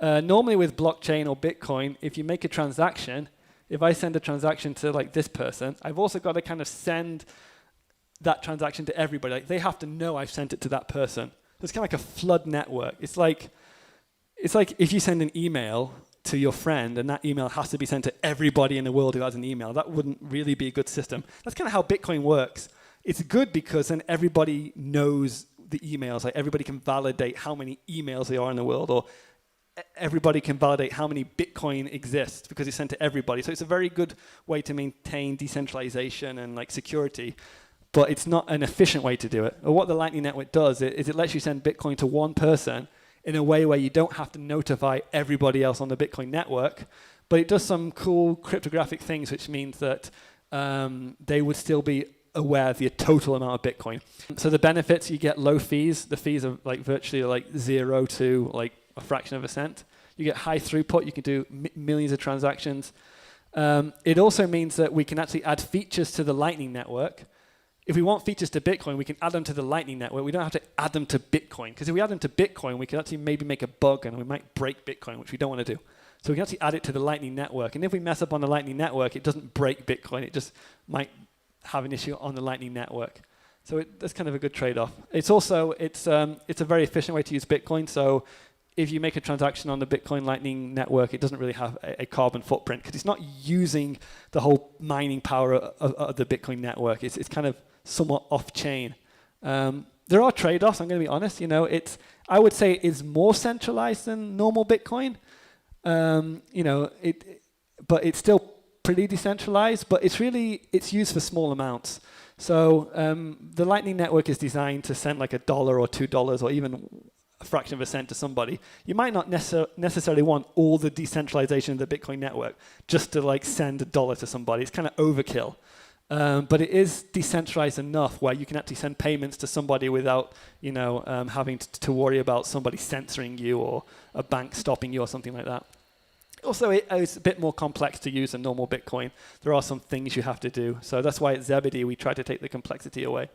Normally with blockchain or Bitcoin, if you make a transaction, if I send a transaction to like this person, I've also got to kind of send that transaction to everybody. Like they have to know I've sent it to that person. So it's kind of like a flood network. It's like if you send an email to your friend and that email has to be sent to everybody in the world who has an email, that wouldn't really be a good system. That's kind of how Bitcoin works. It's good because then everybody knows the emails. Like everybody can validate how many emails there are in the world, or everybody can validate how many Bitcoin exists because it's sent to everybody. So it's a very good way to maintain decentralization and like security, but it's not an efficient way to do it. Or what the Lightning Network does is it lets you send Bitcoin to one person in a way where you don't have to notify everybody else on the Bitcoin network, but it does some cool cryptographic things, which means that they would still be aware of the total amount of Bitcoin. So the benefits, you get low fees. The fees are like virtually like 0 to like a fraction of a cent. You get high throughput. You can do millions of transactions. It also means that we can actually add features to the Lightning Network. If we want features to Bitcoin, we can add them to the Lightning Network. We don't have to add them to Bitcoin, because if we add them to Bitcoin, we can actually maybe make a bug and we might break Bitcoin, which we don't want to do. So we can actually add it to the Lightning Network. And if we mess up on the Lightning Network, it doesn't break Bitcoin. It just might have an issue on the Lightning Network. So that's kind of a good trade-off. It's also, it's a very efficient way to use Bitcoin. So if you make a transaction on the Bitcoin Lightning Network, it doesn't really have a carbon footprint because it's not using the whole mining power of the Bitcoin network. It's kind of somewhat off-chain. There are trade-offs, I'm going to be honest. You know, I would say it's more centralized than normal Bitcoin. You know, but it's still pretty decentralized, but it's used for small amounts. So the Lightning Network is designed to send like $1 or $2 or even a fraction of a cent to somebody. You might not necessarily want all the decentralization of the Bitcoin network just to like send $1 to somebody. It's kind of overkill. But it is decentralized enough where you can actually send payments to somebody without, you know, having to worry about somebody censoring you or a bank stopping you or something like that. Also, it's a bit more complex to use than normal Bitcoin. There are some things you have to do. So that's why at Zebedee we try to take the complexity away.